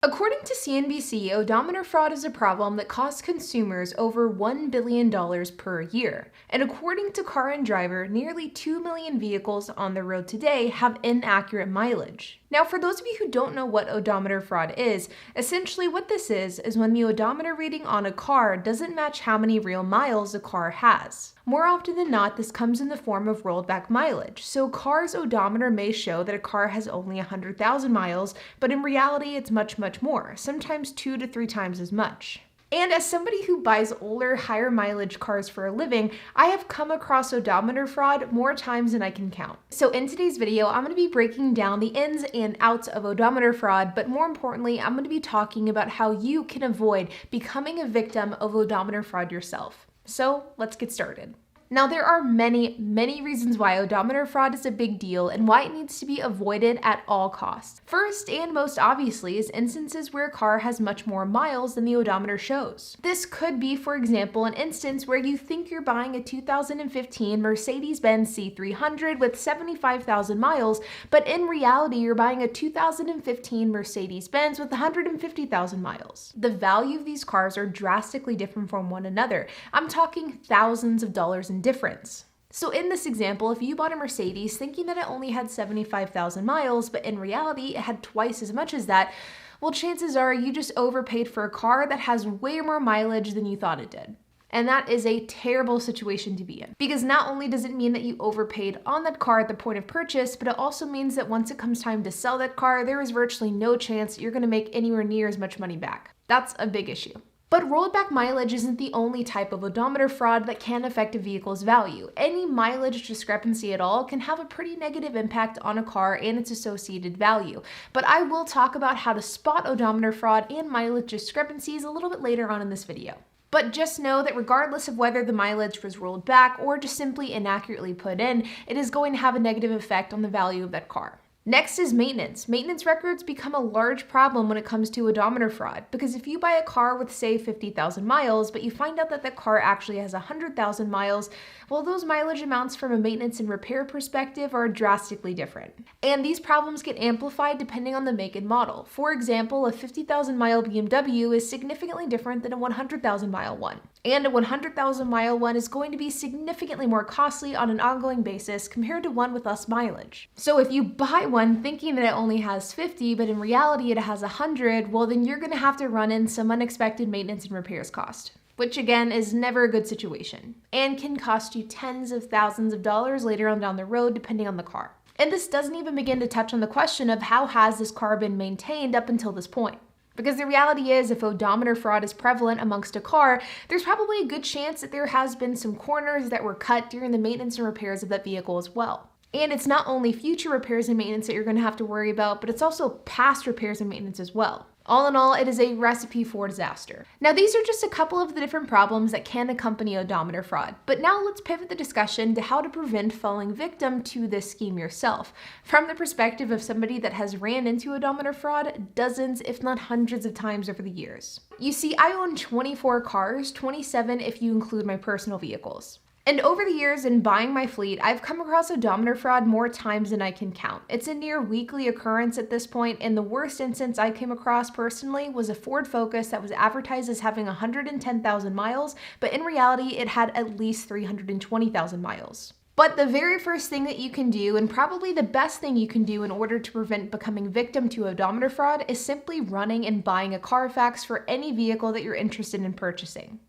According to CNBC, odometer fraud is a problem that costs consumers over $1 billion per year. And according to Car and Driver, nearly 2 million vehicles on the road today have inaccurate mileage. Now, for those of you who don't know what odometer fraud is, essentially what this is when the odometer reading on a car doesn't match how many real miles a car has. More often than not, this comes in the form of rolled back mileage. So a car's odometer may show that a car has only 100,000 miles, but in reality it's much more, sometimes 2 to 3 times as much. And as somebody who buys older, higher mileage cars for a living, I have come across odometer fraud more times than I can count. So in today's video, I'm going to be breaking down the ins and outs of odometer fraud, but more importantly, I'm going to be talking about how you can avoid becoming a victim of odometer fraud yourself. So let's get started. Now, there are many reasons why odometer fraud is a big deal and why it needs to be avoided at all costs. First and most obviously is instances where a car has much more miles than the odometer shows. This could be, for example, an instance where you think you're buying a 2015 Mercedes-Benz C300 with 75,000 miles, but in reality you're buying a 2015 Mercedes-Benz with 150,000 miles. The value of these cars are drastically different from one another. I'm talking thousands of dollars in difference. So in this example, if you bought a Mercedes thinking that it only had 75,000 miles, but in reality it had twice as much as that, well, chances are you just overpaid for a car that has way more mileage than you thought it did. And that is a terrible situation to be in, because not only does it mean that you overpaid on that car at the point of purchase, but it also means that once it comes time to sell that car, there is virtually no chance you're going to make anywhere near as much money back. That's a big issue. But rolled back mileage isn't the only type of odometer fraud that can affect a vehicle's value. Any mileage discrepancy at all can have a pretty negative impact on a car and its associated value. But I will talk about how to spot odometer fraud and mileage discrepancies a little bit later on in this video. But just know that regardless of whether the mileage was rolled back or just simply inaccurately put in, it is going to have a negative effect on the value of that car. Next is maintenance. Maintenance records become a large problem when it comes to odometer fraud, because if you buy a car with, say, 50,000 miles, but you find out that the car actually has 100,000 miles, well, those mileage amounts from a maintenance and repair perspective are drastically different. And these problems get amplified depending on the make and model. For example, a 50,000 mile BMW is significantly different than a 100,000 mile one. And a 100,000 mile one is going to be significantly more costly on an ongoing basis compared to one with less mileage. So if you buy one thinking that it only has 50, but in reality it has 100, well, then you're going to have to run in some unexpected maintenance and repairs cost, which again is never a good situation and can cost you tens of thousands of dollars later on down the road depending on the car. And this doesn't even begin to touch on the question of how has this car been maintained up until this point. Because the reality is, if odometer fraud is prevalent amongst a car, there's probably a good chance that there has been some corners that were cut during the maintenance and repairs of that vehicle as well. And it's not only future repairs and maintenance that you're going to have to worry about, but it's also past repairs and maintenance as well. All in all, it is a recipe for disaster. Now, these are just a couple of the different problems that can accompany odometer fraud. But now let's pivot the discussion to how to prevent falling victim to this scheme yourself, from the perspective of somebody that has ran into odometer fraud dozens, if not hundreds of times over the years. You see, I own 24 cars, 27 if you include my personal vehicles. And over the years in buying my fleet, I've come across odometer fraud more times than I can count. It's a near weekly occurrence at this point, and the worst instance I came across personally was a Ford Focus that was advertised as having 110,000 miles, but in reality it had at least 320,000 miles. But the very first thing that you can do, and probably the best thing you can do in order to prevent becoming victim to odometer fraud, is simply running and buying a Carfax for any vehicle that you're interested in purchasing.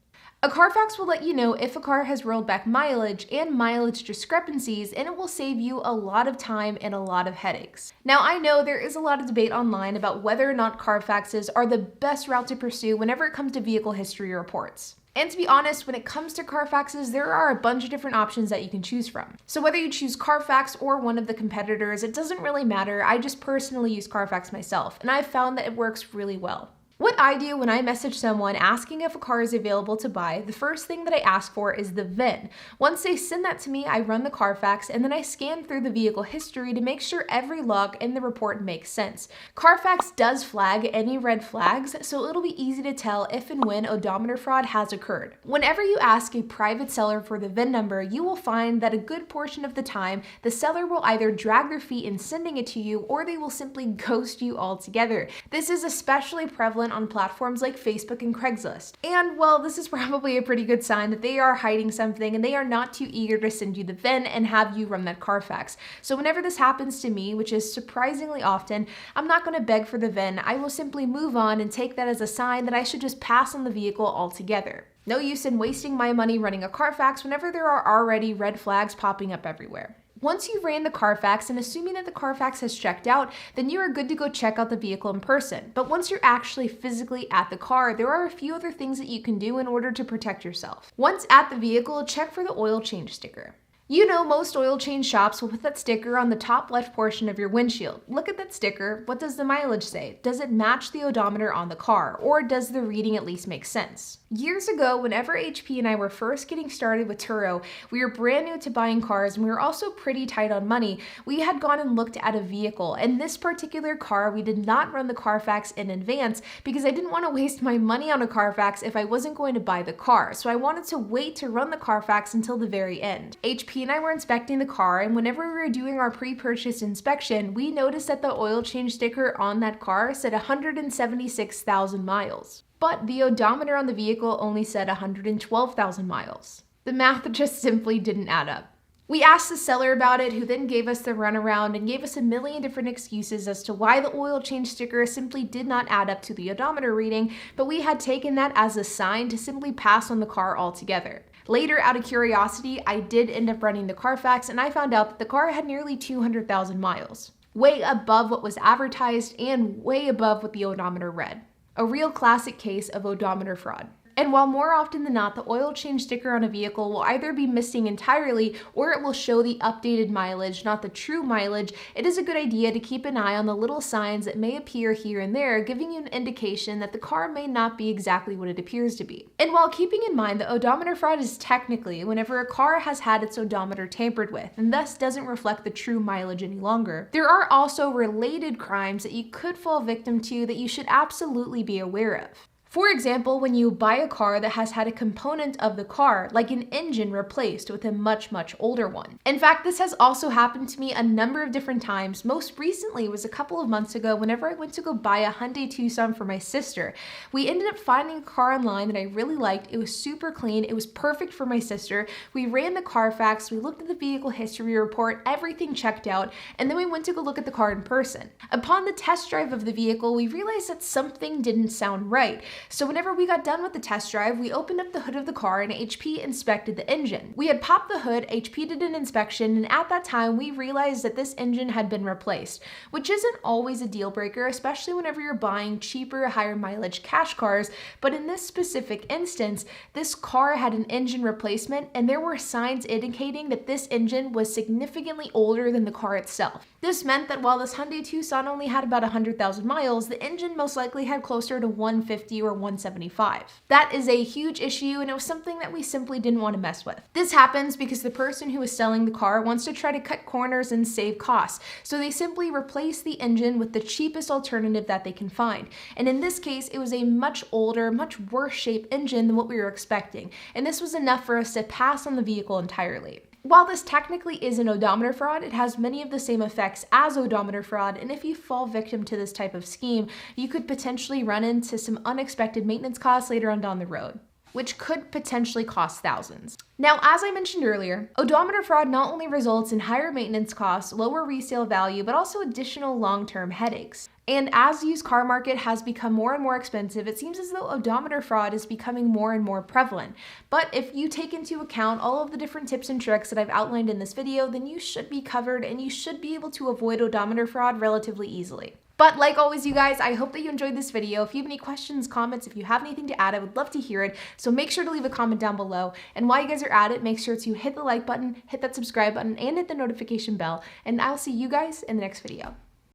A Carfax will let you know if a car has rolled back mileage and mileage discrepancies, and it will save you a lot of time and a lot of headaches. Now, I know there is a lot of debate online about whether or not Carfaxes are the best route to pursue whenever it comes to vehicle history reports. And to be honest, when it comes to Carfaxes, there are a bunch of different options that you can choose from. So whether you choose Carfax or one of the competitors, it doesn't really matter. I just personally use Carfax myself, and I've found that it works really well. What I do when I message someone asking if a car is available to buy, the first thing that I ask for is the VIN. Once they send that to me, I run the Carfax and then I scan through the vehicle history to make sure every log in the report makes sense. Carfax does flag any red flags, so it'll be easy to tell if and when odometer fraud has occurred. Whenever you ask a private seller for the VIN number, you will find that a good portion of the time, the seller will either drag their feet in sending it to you or they will simply ghost you altogether. This is especially prevalent on platforms like Facebook and Craigslist. And well, this is probably a pretty good sign that they are hiding something and they are not too eager to send you the VIN and have you run that Carfax. So whenever this happens to me, which is surprisingly often, I'm not going to beg for the VIN. I will simply move on and take that as a sign that I should just pass on the vehicle altogether. No use in wasting my money running a Carfax whenever there are already red flags popping up everywhere. Once you've ran the Carfax and assuming that the Carfax has checked out, then you are good to go check out the vehicle in person. But once you're actually physically at the car, there are a few other things that you can do in order to protect yourself. Once at the vehicle, check for the oil change sticker. You know, most oil change shops will put that sticker on the top left portion of your windshield. Look at that sticker. What does the mileage say? Does it match the odometer on the car, or does the reading at least make sense? Years ago, whenever HP and I were first getting started with Turo, we were brand new to buying cars and we were also pretty tight on money. We had gone and looked at a vehicle, and this particular car, we did not run the Carfax in advance because I didn't want to waste my money on a Carfax if I wasn't going to buy the car. So I wanted to wait to run the Carfax until the very end. HP and I were inspecting the car, and whenever we were doing our pre-purchase inspection, we noticed that the oil change sticker on that car said 176,000 miles. But the odometer on the vehicle only said 112,000 miles. The math just simply didn't add up. We asked the seller about it, who then gave us the runaround and gave us a million different excuses as to why the oil change sticker simply did not add up to the odometer reading, but we had taken that as a sign to simply pass on the car altogether. Later, out of curiosity, I did end up running the Carfax and I found out that the car had nearly 200,000 miles, way above what was advertised and way above what the odometer read. A real classic case of odometer fraud. And while more often than not, the oil change sticker on a vehicle will either be missing entirely or it will show the updated mileage, not the true mileage, it is a good idea to keep an eye on the little signs that may appear here and there, giving you an indication that the car may not be exactly what it appears to be. And while keeping in mind that odometer fraud is technically whenever a car has had its odometer tampered with and thus doesn't reflect the true mileage any longer, there are also related crimes that you could fall victim to that you should absolutely be aware of. For example, when you buy a car that has had a component of the car, like an engine, replaced with a much older one. In fact, this has also happened to me a number of different times. Most recently was a couple of months ago whenever I went to go buy a Hyundai Tucson for my sister. We ended up finding a car online that I really liked. It was super clean. It was perfect for my sister. We ran the Carfax, we looked at the vehicle history report, everything checked out, and then we went to go look at the car in person. Upon the test drive of the vehicle, we realized that something didn't sound right. So whenever we got done with the test drive, we opened up the hood of the car and HP inspected the engine. We had popped the hood, HP did an inspection, and at that time we realized that this engine had been replaced, which isn't always a deal breaker, especially whenever you're buying cheaper, higher mileage cash cars. But in this specific instance, this car had an engine replacement and there were signs indicating that this engine was significantly older than the car itself. This meant that while this Hyundai Tucson only had about 100,000 miles, the engine most likely had closer to 150 or 175. That is a huge issue, and it was something that we simply didn't want to mess with. This happens because the person who is selling the car wants to try to cut corners and save costs, so they simply replace the engine with the cheapest alternative that they can find. And in this case, it was a much older, much worse shaped engine than what we were expecting, and this was enough for us to pass on the vehicle entirely. While this technically isn't odometer fraud, it has many of the same effects as odometer fraud, and if you fall victim to this type of scheme, you could potentially run into some unexpected maintenance costs later on down the road, which could potentially cost thousands. Now, as I mentioned earlier, odometer fraud not only results in higher maintenance costs, lower resale value, but also additional long-term headaches. And as the used car market has become more and more expensive, it seems as though odometer fraud is becoming more and more prevalent. But if you take into account all of the different tips and tricks that I've outlined in this video, then you should be covered and you should be able to avoid odometer fraud relatively easily. But like always, you guys, I hope that you enjoyed this video. If you have any questions, comments, if you have anything to add, I would love to hear it. So make sure to leave a comment down below. And while you guys are at it, make sure to hit the like button, hit that subscribe button, and hit the notification bell. And I'll see you guys in the next video.